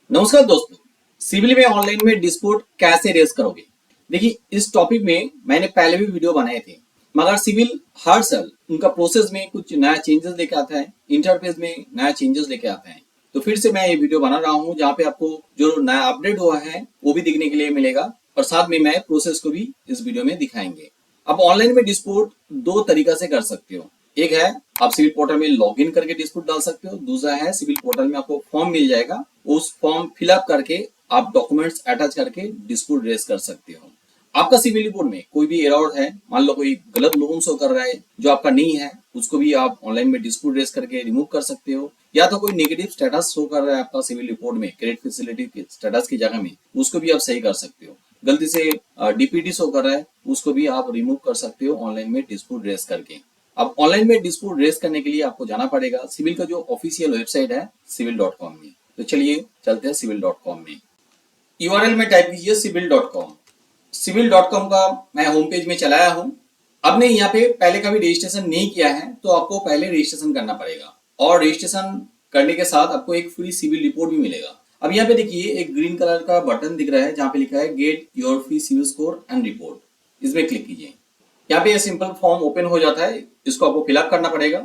नमस्कार दोस्तों, सिविल में ऑनलाइन में डिस्प्यूट कैसे रेज करोगे। देखिए, इस टॉपिक में मैंने पहले भी वीडियो बनाए थे, मगर सिविल हर साल उनका प्रोसेस में कुछ नया चेंजेस लेके आता है, इंटरफेस में नया चेंजेस लेके आता है। तो फिर से मैं ये वीडियो बना रहा हूँ जहाँ पे आपको जो नया अपडेट हुआ है वो भी दिखने के लिए मिलेगा और साथ में मैं प्रोसेस को भी इस वीडियो में दिखाएंगे। अब ऑनलाइन में डिस्प्यूट दो तरीका से कर सकते हो। एक है आप सिविल पोर्टल में लॉगिन करके डिस्प्यूट डाल सकते हो, दूसरा है सिविल पोर्टल में आपको फॉर्म मिल जाएगा, उस फॉर्म फिलअप करके आप डॉक्यूमेंट्स अटैच करके डिस्प्यूट रेज कर सकते हो। आपका सिविल रिपोर्ट में कोई भी एरर है, मान लो कोई गलत लोन शो कर रहा है जो आपका नहीं है, उसको भी आप ऑनलाइन में डिस्प्यूट रेज करके रिमूव कर सकते हो। या तो कोई नेगेटिव स्टेटस शो कर रहा है आपका सिविल रिपोर्ट में क्रेडिट फैसिलिटी के स्टेटस की जगह में, उसको भी आप सही कर सकते हो। गलती से डीपीटी शो कर रहा है, उसको भी आप रिमूव कर सकते हो ऑनलाइन में डिस्प्यूट रेज करके। अब ऑनलाइन में डिस्प्यूट रेज करने के लिए आपको जाना पड़ेगा सिविल का जो ऑफिशियल वेबसाइट है civil.com में। तो चलिए चलते हैं civil.com में। यूआरएल में टाइप कीजिए civil.com। civil.com का मैं होम पेज में चलाया हूँ। आपने यहाँ पे पहले का भी रजिस्ट्रेशन नहीं किया है तो आपको पहले रजिस्ट्रेशन करना पड़ेगा और रजिस्ट्रेशन करने के साथ आपको एक फ्री सिविल रिपोर्ट भी मिलेगा। अब यहाँ पे देखिए एक ग्रीन कलर का बटन दिख रहा है जहाँ पे लिखा है get your free CIBIL score and report, इसमें क्लिक कीजिए। यहाँ पे ये सिंपल फॉर्म ओपन हो जाता है, इसको आपको फिलअप करना पड़ेगा।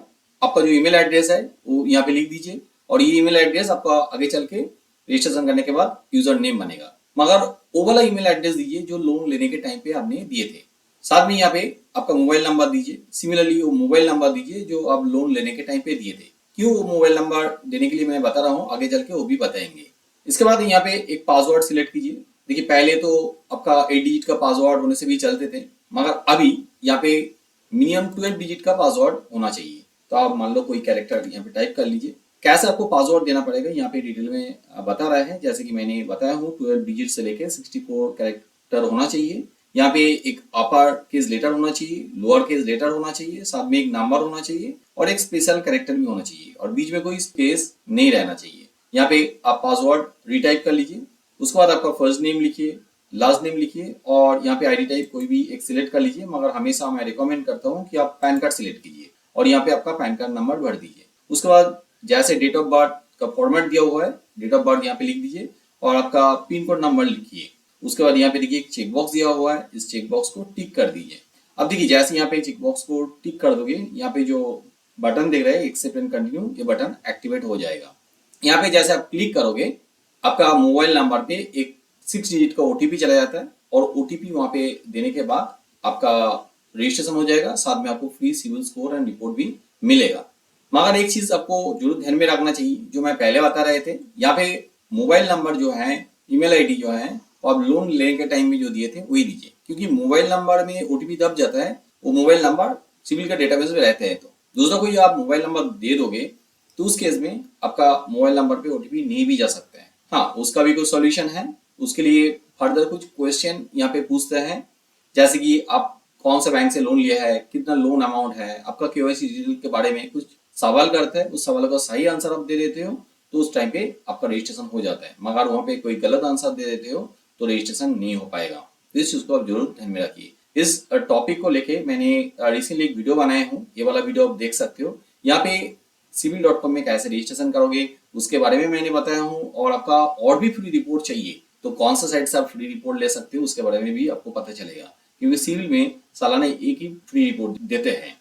आपका जो ईमेल एड्रेस है वो यहाँ पे लिख दीजिए और ये ईमेल एड्रेस आपका आगे चल के रजिस्ट्रेशन करने के बाद यूजर नेम बनेगा, मगर वो वाला ईमेल एड्रेस दीजिए जो लोन लेने के टाइम पे आपने दिए थे। साथ में यहाँ पे आपका मोबाइल नंबर दीजिए, सिमिलरली वो मोबाइल नंबर दीजिए जो आप लोन लेने के टाइम पे दिए थे। क्यों वो मोबाइल नंबर देने के लिए मैं बता रहा हूँ, आगे चल के वो भी बताएंगे। इसके बाद यहाँ पे एक पासवर्ड सिलेक्ट कीजिए। देखिए पहले तो आपका 8 डिजिट का पासवर्ड होने से भी चलते थे, मगर अभी यहाँ पे मिनिमम 12 डिजिट का पासवर्ड होना चाहिए। तो आप मान लो कोई कैरेक्टर यहाँ पे टाइप कर लीजिए। कैसे आपको पासवर्ड देना पड़ेगा यहाँ पे डिटेल में बता रहा है, जैसे कि मैंने बताया हूँ 12 डिजिट से लेके 64 कैरेक्टर होना चाहिए। यहाँ पे एक अपर केस लेटर होना चाहिए, लोअर केस लेटर होना चाहिए, साथ में एक नंबर होना चाहिए और एक स्पेशल कैरेक्टर भी होना चाहिए और बीच में कोई स्पेस नहीं रहना चाहिए। यहाँ पे आप पासवर्ड रिटाइप कर लीजिए। उसके बाद आपका फर्स्ट नेम लिखिए, लास्ट नेम लिखिए और यहाँ पे आईडी टाइप कोई भी एक सिलेक्ट कर लीजिए, मगर हमेशा मैं रिकमेंड करता हूँ कि आप पैन कार्ड सिलेक्ट कीजिए और यहाँ पे आपका पैन कार्ड नंबर भर दीजिए। उसके बाद जैसे डेट ऑफ बर्थ का फॉर्मेट दिया हुआ है, डेट ऑफ बर्थ यहाँ पे लिख दीजिए और आपका पिन कोड नंबर लिखिए। उसके बाद यहाँ पे देखिए एक चेक बॉक्स दिया हुआ है, इस चेक बॉक्स को टिक कर दीजिए। अब देखिए जैसे यहाँ पे चेक बॉक्स को टिक कर दोगे, यहाँ पे जो बटन दिख रहा है एक्सेप्ट एंड कंटिन्यू, ये बटन एक्टिवेट हो जाएगा। यहाँ पे जैसे आप क्लिक करोगे आपका मोबाइल नंबर पे एक 6 डिजिट का ओटीपी चला जाता है और ओटीपी वहां पे देने के बाद आपका रजिस्ट्रेशन हो जाएगा, साथ में आपको free CIBIL score and report भी मिलेगा। मगर एक चीज आपको जरूर ध्यान में रखना चाहिए जो मैं पहले बता रहे थे, यहाँ पे मोबाइल नंबर जो है, ईमेल आईडी जो है वो आप लोन लेने के टाइम में जो दिए थे वही दीजिए, क्योंकि मोबाइल नंबर में ओटीपी दब जाता है, वो मोबाइल नंबर सिविल का डेटाबेस में रहते हैं। तो दूसरा कोई आप मोबाइल नंबर दे दोगे तो उस केस में आपका मोबाइल नंबर पे ओटीपी नहीं भी जा सकता है। हाँ, उसका भी कोई सॉल्यूशन है। उसके लिए फर्दर कुछ क्वेश्चन यहाँ पे पूछते हैं, जैसे कि आप कौन सा बैंक से लोन लिया है, कितना लोन अमाउंट है, आपका केवाईसी डिटेल के बारे में कुछ सवाल करते हैं। उस सवाल का सही आंसर आप दे देते हो तो उस टाइम पे आपका रजिस्ट्रेशन हो जाता है, मगर वहां पे कोई गलत आंसर दे देते हो तो रजिस्ट्रेशन नहीं हो पाएगा। तो इस चीज को आप जरूर ध्यान में रखिए। इस टॉपिक को लेके मैंने रिसेंटली एक वीडियो बनाया हूँ, ये वाला वीडियो आप देख सकते हो। यहाँ पे civil.com में कैसे रजिस्ट्रेशन करोगे उसके बारे में मैंने बताया हूँ, और आपका और भी फ्री रिपोर्ट चाहिए तो कौन सा साइट से आप फ्री रिपोर्ट ले सकते हो उसके बारे में भी आपको पता चलेगा, क्योंकि सिविल में सालाना एक ही फ्री रिपोर्ट देते हैं।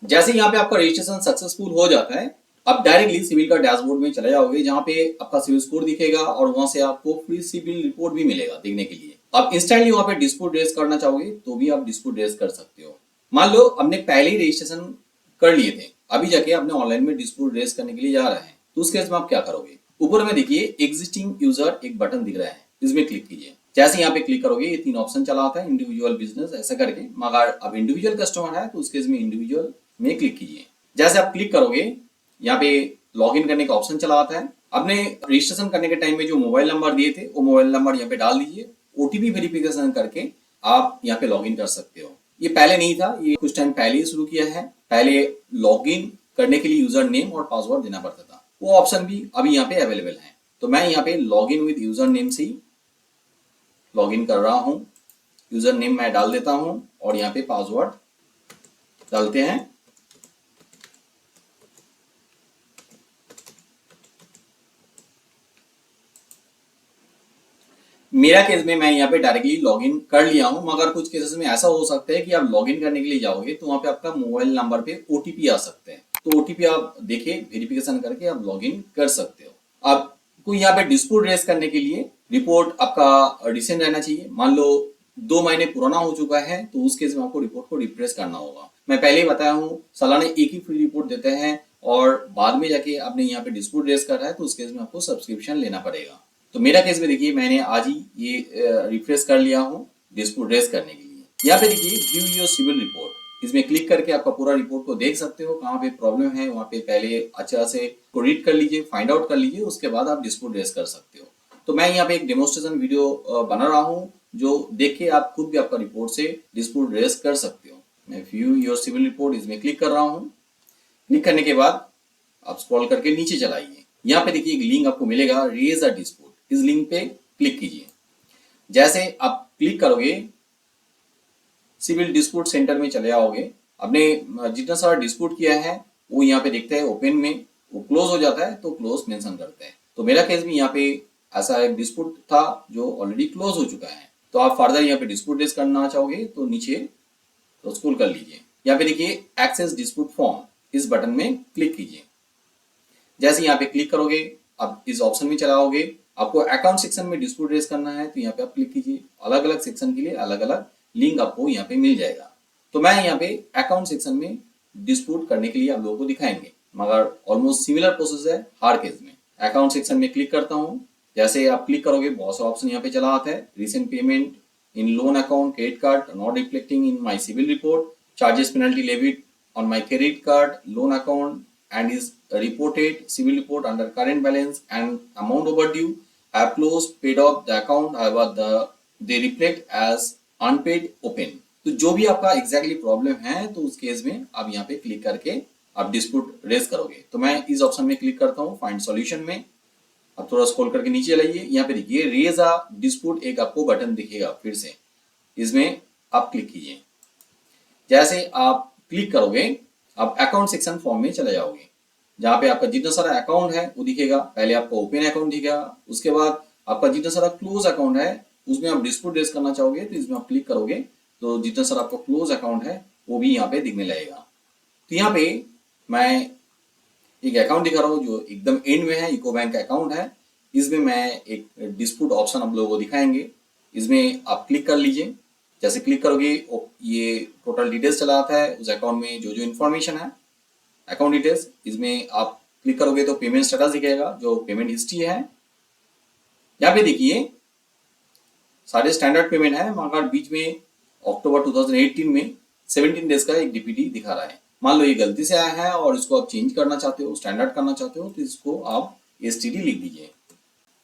जैसे यहाँ पे आपका रजिस्ट्रेशन सक्सेसफुल हो जाता है, आप डायरेक्टली सिविल का डैशबोर्ड में चले जाओगे जहाँ पे आपका सिविल स्कोर दिखेगा और वहां से आपको फ्री सिविल रिपोर्ट भी मिलेगा देखने के लिए। आप इंस्टेंटली वहां पे डिस्प्यूट रेज करना चाहोगे तो भी आप डिस्प्यूट रेज कर सकते हो। मान लो हमने पहले ही रजिस्ट्रेशन कर लिए थे, अभी जाके आपने ऑनलाइन में डिस्प्यूट रेज करने के लिए जा रहे हैं, तो उस केस में आप क्या करोगे। ऊपर में देखिए एग्जिस्टिंग यूजर एक बटन दिख रहा है, इसमें क्लिक कीजिए। जैसे यहाँ पे क्लिक करोगे ये 3 ऑप्शन चला आता है, इंडिविजुअल, बिजनेस, ऐसा करके, मगर अब इंडिविजुअल कस्टमर है तो उस केस में इंडिविजुअल में क्लिक कीजिए। जैसे आप क्लिक करोगे यहाँ पे लॉगिन करने का ऑप्शन चला आता है। आपने रजिस्ट्रेशन करने के टाइम में जो मोबाइल नंबर दिए थे वो मोबाइल नंबर यहाँ पे डाल दीजिए, ओटीपी वेरिफिकेशन करके आप यहाँ पे लॉगिन कर सकते हो। ये पहले नहीं था, ये कुछ टाइम पहले ही शुरू किया है। पहले लॉगिन करने के लिए यूजर नेम और पासवर्ड देना पड़ता था, वो ऑप्शन भी अभी यहाँ पे अवेलेबल है। तो मैं यहाँ पे लॉगिन विद यूजर नेम से ही लॉगिन कर रहा हूँ। यूजर नेम मैं डाल देता हूँ और यहाँ पे पासवर्ड डालते हैं। मेरा केस में मैं यहाँ पे डायरेक्टली लॉगिन कर लिया हूँ, मगर कुछ केसेस में ऐसा हो सकता है कि आप लॉगिन करने के लिए जाओगे तो वहाँ पे आपका मोबाइल नंबर पे ओटीपी आ सकते हैं, तो ओटीपी आप देके वेरिफिकेशन करके आप लॉगिन कर सकते हो। आपको यहाँ पे डिस्प्यूट रेज करने के लिए रिपोर्ट आपका रिसेंट रहना चाहिए। मान लो 2 महीने पुराना हो चुका है तो उस केस में आपको रिपोर्ट को रिफ्रेश करना होगा। मैं पहले ही बताया हूँ सालाना एक ही फ्री रिपोर्ट देते हैं, और बाद में जाके आपने यहाँ पे डिस्प्यूट रेज कर रहा है तो उस केस में आपको सब्सक्रिप्शन लेना पड़ेगा। तो मेरा केस में देखिए मैंने आज ही ये रिफ्रेश कर लिया हूँ डिस्प्यूट रेज करने के लिए। यहाँ पे देखिए व्यू योर सिविल रिपोर्ट, इसमें क्लिक करके आपका पूरा रिपोर्ट को देख सकते हो, कहाँ पे प्रॉब्लम है वहाँ पे पहले अच्छा से रीड कर लीजिए, फाइंड आउट कर लीजिए, उसके बाद आप डिस्प्यूट रेज कर सकते हो। तो मैं यहाँ पे एक डेमोन्स्ट्रेशन वीडियो बना रहा हूँ जो देख के आप खुद भी आपका रिपोर्ट से डिस्प्यूट रेज कर सकते हो। मैं व्यू योर सिविल रिपोर्ट इसमें क्लिक कर रहा हूँ। क्लिक करने के बाद आप स्क्रॉल करके नीचे चलाइए। यहाँ पे देखिए एक लिंक आपको मिलेगा, रेज अ डिस्प्यूट, इस लिंक पे क्लिक कीजिए। जैसे आप क्लिक करोगे सिविल डिस्प्यूट सेंटर में चले आओगे। आपने जितना सारा डिस्प्यूट किया है वो यहाँ पे देखते हैं ओपन में, वो क्लोज हो जाता है तो क्लोज मेंशन करते हैं। तो मेरा केस भी यहाँ पे ऐसा एक डिस्प्यूट था जो ऑलरेडी क्लोज हो चुका है। तो आप फर्दर यहाँ पे डिस्प्यूट रेज करना चाहोगे तो नीचे तो स्क्रॉल कर लीजिए। यहाँ पे देखिए एक्सेस डिस्प्यूट फॉर्म, इस बटन में क्लिक कीजिए। जैसे यहाँ पे क्लिक करोगे अब इस ऑप्शन में चलाओगे, आपको अकाउंट सेक्शन में डिस्प्यूट रेज करना है तो यहाँ पे आप क्लिक कीजिए। अलग अलग सेक्शन के लिए अलग अलग लिंक आपको यहाँ पे मिल जाएगा। तो मैं यहाँ पे अकाउंट सेक्शन में डिस्प्यूट करने के लिए आप लोगों को दिखाएंगे, मगर ऑलमोस्ट सिमिलर प्रोसेस है हर केस में। अकाउंट सेक्शन में क्लिक करता हूँ। जैसे आप क्लिक करोगे बहुत सारा ऑप्शन यहाँ पे चला आता है, recent payment in loan account, credit card not reflecting in my CIBIL report, charges penalty levied on my credit card, loan account and is reported civil report under current balance and amount overdue. I have closed, paid off the account, however they reflect as unpaid open. तो जो भी आपका exactly problem है तो उस case में आप यहाँ पे क्लिक करके आप डिस्प्यूट रेज करोगे। तो मैं इस ऑप्शन में क्लिक करता हूँ फाइंड सॉल्यूशन में। अब थोड़ा स्क्रॉल करके नीचे लाइए, यहाँ पे देखिए रेज अ डिस्प्यूट एक आपको बटन दिखेगा, फिर से इसमें आप क्लिक कीजिए। जैसे आप क्लिक करोगे आप अकाउंट सेक्शन फॉर्म में चले जाओगे, जहाँ पे आपका जितना सारा अकाउंट है वो दिखेगा। पहले आपको ओपन अकाउंट दिखेगा, उसके बाद आपका जितना सारा क्लोज अकाउंट है उसमें आप डिस्प्यूट रेज करना चाहोगे तो इसमें आप क्लिक करोगे तो जितना सारा आपको क्लोज अकाउंट है वो भी यहाँ पे दिखने लगेगा। तो यहाँ पे मैं एक अकाउंट दिखा रहा हूँ जो एकदम एंड में है, यूको बैंक का अकाउंट है। इसमें मैं एक डिस्प्यूट ऑप्शन आप लोगों को दिखाएंगे, इसमें आप क्लिक कर लीजिए। जैसे क्लिक करोगे ये टोटल डिटेल्स चला आता है उस अकाउंट में जो जो इन्फॉर्मेशन है अकाउंट डिटेल्स। इसमें आप क्लिक करोगे तो पेमेंट स्टेटस दिखेगा, जो पेमेंट हिस्ट्री है। यहाँ पे देखिए सारे स्टैंडर्ड पेमेंट है, मगर बीच में अक्टूबर 2018 में 17 डेज का एक डीपीटी दिखा रहा है। मान लो ये गलती से आया है और इसको आप चेंज करना चाहते हो, स्टैंडर्ड करना चाहते हो, तो इसको आप STD लिख दीजिए।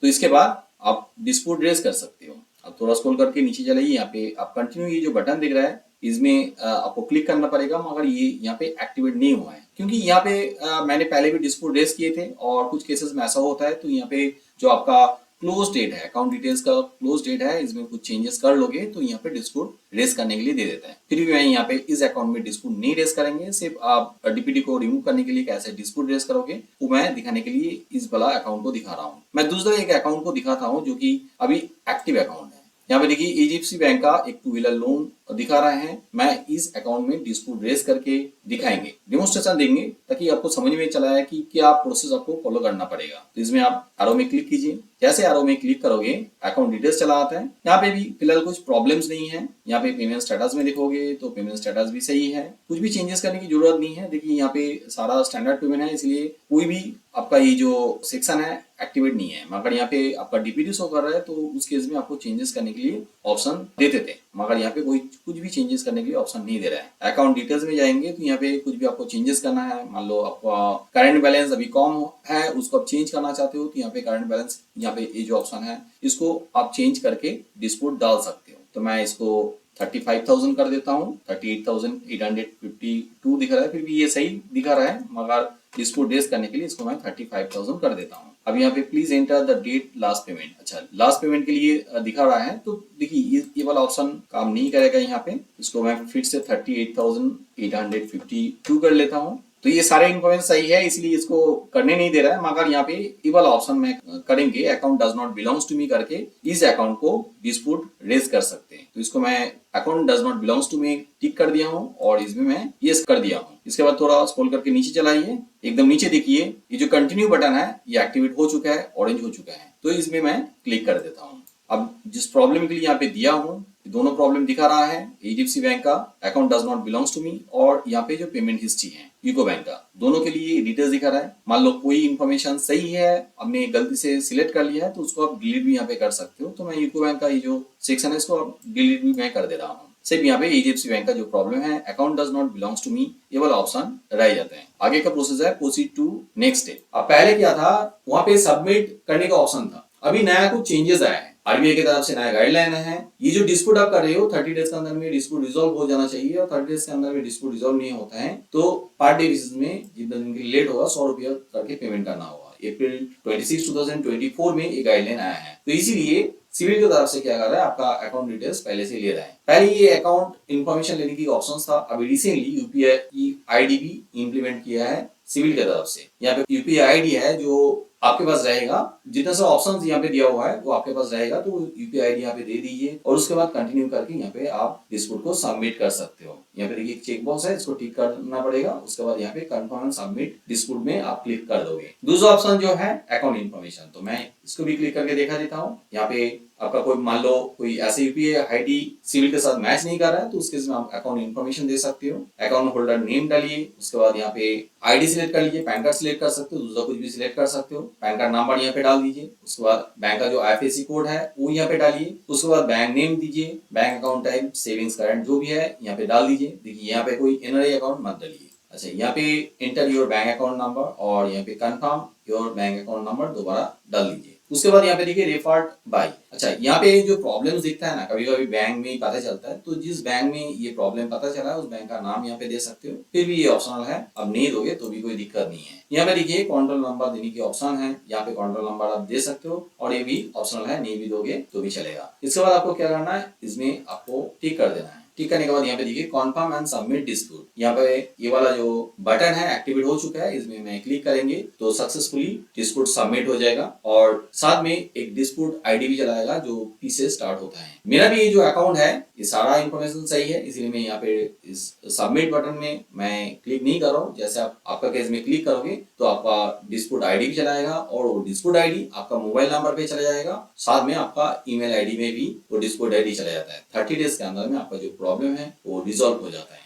तो इसके बाद आप डिस्प्यूट रेज कर सकते हो। अब थोड़ा स्क्रॉल करके नीचे चलाइए, यहाँ पे आप कंटिन्यू ये जो बटन दिख रहा है इसमें आपको क्लिक करना पड़ेगा, मगर ये यहाँ पे एक्टिवेट नहीं हुआ है क्योंकि यहाँ पे मैंने पहले भी डिस्प्यूट रेज किए थे और कुछ केसेस में ऐसा होता है। तो यहाँ पे जो आपका क्लोज डेट है, अकाउंट डिटेल्स का क्लोज डेट है, इसमें कुछ चेंजेस कर लोगे तो यहाँ पे डिस्प्यूट रेज करने के लिए दे देता है। फिर भी मैं यहाँ पे इस अकाउंट में डिस्प्यूट नहीं रेज करेंगे, सिर्फ आप डीपीटी को रिमूव करने के लिए कैसे डिस्प्यूट रेज करोगे वो मैं दिखाने के लिए इस वाला अकाउंट को दिखा रहा हूँ। मैं दूसरा एक अकाउंट को दिखाता हूँ जो कि अभी एक्टिव अकाउंट है। यहाँ पे देखिए एचडीएफसी बैंक का एक 2 व्हीलर लोन दिखा रहा है। मैं इस अकाउंट में डिस्प्यूट रेज करके दिखाएंगे, डेमोन्स्ट्रेशन देंगे ताकि आपको समझ में चला है कि क्या प्रोसेस आपको फॉलो करना पड़ेगा। तो इसमें आप एरो में क्लिक कीजिए। जैसे एरो में क्लिक करोगे अकाउंट डिटेल्स चला आता है। यहाँ पे भी फिलहाल कुछ प्रॉब्लम्स नहीं है। यहाँ पे पेमेंट स्टेटस में देखोगे तो पेमेंट स्टेटस भी सही है, कुछ भी चेंजेस करने की जरूरत नहीं है। देखिए यहाँ पे सारा स्टैंडर्ड पेमेंट है, इसलिए कोई भी आपका ये जो सेक्शन है एक्टिवेट नहीं है। मगर यहाँ पे आपका डीपीटी शो कर रहा है तो उस केस में आपको चेंजेस करने के लिए ऑप्शन देते थे, मगर यहाँ पे कोई कुछ भी चेंजेस करने के लिए ऑप्शन नहीं दे रहा है। अकाउंट डिटेल्स में जाएंगे तो यहाँ पे कुछ भी आपको चेंजेस करना है, मान लो आपका करंट बैलेंस अभी कम है उसको आप चेंज करना चाहते हो तो यहाँ पे करंट बैलेंस, यहाँ पे ये जो ऑप्शन है इसको आप चेंज करके डिस्प्यूट डाल सकते हो। तो मैं इसको 35,000 कर देता हूँ। 38,852 दिख रहा है, फिर भी ये सही दिखा रहा है, मगर डिस्प्यूट रेज करने के लिए इसको मैं 35,000 कर देता हूँ। अब यहाँ पे please enter the date last payment. अच्छा, लास्ट पेमेंट के लिए दिखा रहा है तो देखिए ये वाला ऑप्शन काम नहीं करेगा यहाँ पे। इसको मैं फिर से 38,852 कर लेता हूँ। तो ये सारे इन्फॉर्मेशन सही है, इसलिए इसको करने नहीं दे रहा है, मगर यहाँ पे ये वाला ऑप्शन में करेंगे account does not belongs to me करके इस अकाउंट को डिस्प्यूट रेज कर सकते हैं। तो इसको मैं account does not belongs to me tick कर दिया हूँ और इसमें मैं यस कर दिया हूँ। इसके बाद थोड़ा स्क्रॉल करके नीचे चलाइए, एकदम नीचे देखिए ये जो कंटिन्यू बटन है ये एक्टिवेट हो चुका है, ऑरेंज हो चुका है। तो इसमें मैं क्लिक कर देता हूँ। अब जिस प्रॉब्लम के लिए यहाँ पे दिया हूँ दोनों प्रॉब्लम दिखा रहा है, एचडीएफसी बैंक का account does not belongs to me और यहाँ पे जो पेमेंट हिस्ट्री है यूको बैंक का, दोनों के लिए डिटेल्स दिखा रहा है। मान लो कोई इन्फॉर्मेशन सही है हमने गलती से सिलेक्ट कर लिया है तो उसको आप डिलीट भी यहाँ पे कर सकते हो। तो मैं यूको बैंक का ये जो सेक्शन है इसको डिलीट भी मैं कर दे रहा हूँ। सिर्फ यहाँ पे एचडीएफसी बैंक का जो प्रॉब्लम है account does not belongs to me ये वाला ऑप्शन रह जाता है। आगे का प्रोसेस है प्रोसीड टू नेक्स्ट स्टेप। अब पहले क्या था, वहां पे सबमिट करने का ऑप्शन था, अभी नया कुछ चेंजेस आया है, आरबीआई की तरफ से नया गाइडलाइन है। ये जो डिस्प्यूट आप कर रहे हो 30 डेज के अंदर में डिस्प्यूट रिजॉल्व हो जाना चाहिए और 30 डेज के अंदर में डिस्प्यूट रिजॉल्व नहीं होता है तो पर डे बेसिस में जितना दिन के लेट होगा 100 रुपया करके पेमेंट करना होगा। अप्रैल 26, 2024 में ये गाइडलाइन आया है। तो इसीलिए सिविल की तरफ से क्या कर रहा है, आपका अकाउंट डिटेल्स पहले से ले रहा है। पहले ये अकाउंट इन्फॉर्मेशन लेने की ऑप्शन था, अभी रिसेंटली यूपीआई आईडी भी इम्प्लीमेंट किया है सिविल की तरफ से। यहाँ पे यूपीआई आईडी है जो आपके पास रहेगा, जितना सा ऑप्शन यहाँ पे दिया हुआ है वो आपके पास रहेगा, तो यूपीआई आईडी यहाँ पे दे दीजिए और उसके बाद कंटिन्यू करके यहाँ पे आप डिस्प्यूट को सबमिट कर सकते हो। यहाँ पे देखिए चेक बॉक्स है, इसको टिक करना पड़ेगा, उसके बाद यहाँ पे कंफर्म सबमिट डिस्प्यूट में आप क्लिक कर दोगे। दूसरा ऑप्शन जो है अकाउंट इन्फॉर्मेशन, तो मैं इसको भी क्लिक करके देखा देता हूँ। यहाँ पे आपका कोई मान लो कोई ऐसे यूपीआई आईडी सिविल के साथ मैच नहीं कर रहा है तो उसके में आप अकाउंट इन्फॉर्मेशन दे सकते हो। अकाउंट होल्डर नेम डालिए, उसके बाद यहाँ पे आईडी सिलेक्ट कर लीजिए, पैन कार्ड सिलेक्ट कर सकते हो, दूसरा कुछ भी सिलेक्ट कर सकते हो। पैन कार्ड नंबर यहाँ पे डाल दीजिए, उसके बाद बैंक का जो आईएफएससी कोड है वो यहाँ पे डालिए, उसके बाद बैंक नेम दीजिए, bank account type savings current जो भी है यहाँ पे डाल दीजिए। देखिए यहाँ पे कोई एनआरआई अकाउंट मत डालिए। अच्छा, यहाँ पे enter your bank account number और यहाँ पे confirm your bank account number दोबारा डाल दीजिए। उसके बाद यहाँ पे देखिए रेफर्ड बाय। अच्छा, यहाँ पे जो प्रॉब्लम्स दिखता है ना, कभी कभी बैंक में ही पता चलता है, तो जिस बैंक में ये प्रॉब्लम पता चला है उस बैंक का नाम यहाँ पे दे सकते हो, फिर भी ये ऑप्शनल है, अब नहीं दोगे तो भी कोई दिक्कत नहीं है। यहाँ पे देखिए कंट्रोल नंबर देने की ऑप्शन है, यहाँ पे कंट्रोल नंबर आप दे सकते हो और ये भी ऑप्शनल है, नहीं भी दोगे तो भी चलेगा। इसके बाद आपको क्या करना है, इसमें आपको टिक कर देना है। टिक करने के बाद यहाँ पे देखिए कॉन्फर्म एंड सबमिट डिस्प्यूट, यहाँ पे ये वाला जो बटन है एक्टिवेट हो चुका है, इसमें मैं क्लिक करेंगे तो सक्सेसफुली डिस्प्यूट सबमिट हो जाएगा और साथ में एक डिस्प्यूट आईडी भी चलाएगा जो पी से स्टार्ट होता है। मेरा भी ये जो अकाउंट है ये सारा इंफॉर्मेशन सही है, इसलिए मैं यहाँ पे इस सबमिट बटन में मैं क्लिक नहीं कर रहा हूँ। जैसे आप आपका केस में क्लिक करोगे तो आपका डिस्प्यूट आईडी भी चलाएगा और वो डिस्प्यूट आईडी आपका मोबाइल नंबर पे चला जाएगा, साथ में आपका ईमेल आईडी में भी वो डिस्प्यूट आईडी चला जाता है। 30 डेज के अंदर में आपका जो प्रॉब्लम है वो रिजॉल्व हो जाता है।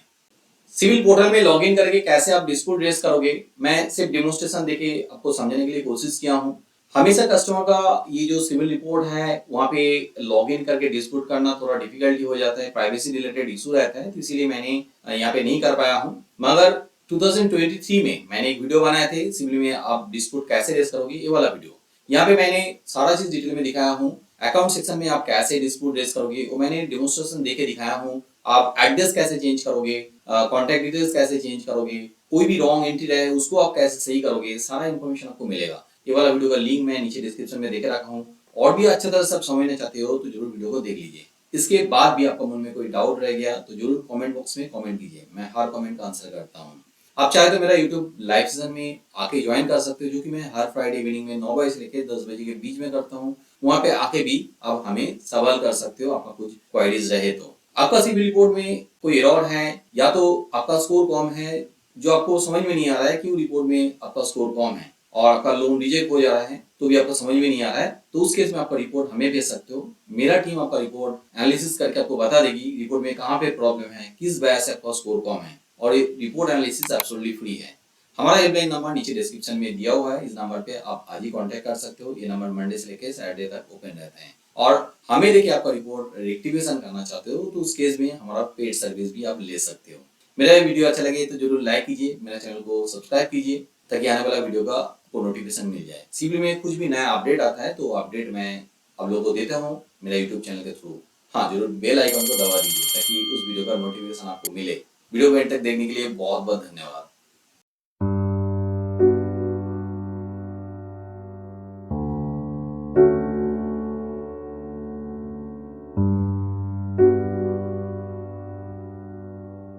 सिविल पोर्टल में लॉगिन करके कैसे आप डिस्प्यूट रेज करोगे, मैं सिर्फ डेमोन्स्ट्रेशन देके आपको समझाने के लिए कोशिश किया हूँ। हमेशा कस्टमर का ये जो सिविल रिपोर्ट है वहाँ पे लॉगिन करके डिस्प्यूट करना थोड़ा डिफिकल्टी हो जाता है, प्राइवेसी रिलेटेड इशू रहता है, तो इसीलिए मैंने यहाँ पे नहीं कर पाया हूँ। मगर 2023 में मैंने एक वीडियो बनाए थे सिविल में आप डिस्प्यूट कैसे रेज करोगे, ये वाला वीडियो। यहाँ पे मैंने सारा चीज डिटेल में दिखाया हूँ। अकाउंट सेक्शन में आप कैसे डिस्प्यूट रेज करोगे वो मैंने डेमोन्स्ट्रेशन देके दिखाया हूँ। आप एड्रेस कैसे चेंज करोगे, कॉन्टेक्ट डिटेल्स कैसे चेंज करोगे, कोई भी रॉन्ग एंट्री रहे उसको आप कैसे सही करोगे, सारा इन्फॉर्मेशन आपको मिलेगा। ये वाला वीडियो का लिंक मैं नीचे डिस्क्रिप्शन में देके रखा हूँ। और भी अच्छी तरह से आप समझना चाहते हो तो जरूर वीडियो को देख लीजिए। इसके बाद भी आपको मन में कोई डाउट रह गया तो जरूर कमेंट बॉक्स में कमेंट कीजिए, मैं हर कमेंट का आंसर करता हूँ। आप चाहे तो मेरा यूट्यूब लाइव सेशन में आके ज्वाइन कर सकते हो, जो कि मैं हर फ्राइडे इवनिंग में 9 बजे से लेकर 10 बजे के बीच में करता हूँ। वहाँ पे आके भी आप हमें सवाल कर सकते हो, आपका कुछ क्वेरीज रहे तो। आपका सिविल रिपोर्ट में कोई एरर है या तो आपका स्कोर कम है जो आपको समझ में नहीं आ रहा है कि रिपोर्ट में आपका स्कोर कम है और आपका लोन रिजेक्ट हो जा रहा है तो भी आपको समझ में नहीं आ रहा है, तो उस केस में आपका रिपोर्ट हमें भेज सकते हो। मेरा टीम आपका रिपोर्ट एनालिसिस करके आपको बता देगी रिपोर्ट में कहाँ पे प्रॉब्लम है, किस वजह से आपका स्कोर कम है, और ये रिपोर्ट एनालिसिस एब्सोल्युटली फ्री है। हमारा हेल्पलाइन नंबर नीचे डिस्क्रिप्शन में दिया हुआ है, इस नंबर पे आप आज ही कांटेक्ट कर सकते हो। ये नंबर मंडे से लेकर सैटरडे तक ओपन रहते हैं। और हमें देखिए आपका रिपोर्ट रेक्टिफिकेशन करना चाहते हो तो उस केस में हमारा पेड सर्विस भी आप ले सकते हो। मेरा ये वीडियो अच्छा लगे तो जरूर लाइक कीजिए, मेरा चैनल को सब्सक्राइब कीजिए ताकि आने वाला वीडियो का आपको नोटिफिकेशन मिल जाए। सिविल में कुछ भी नया अपडेट आता है तो अपडेट मैं आप लोगों को देता हूँ मेरा यूट्यूब चैनल के थ्रू। हाँ, जरूर बेल आइकन को दबा दीजिए ताकि उस वीडियो का नोटिफिकेशन आपको मिले। वीडियो को एंड तक देखने के लिए बहुत बहुत धन्यवाद।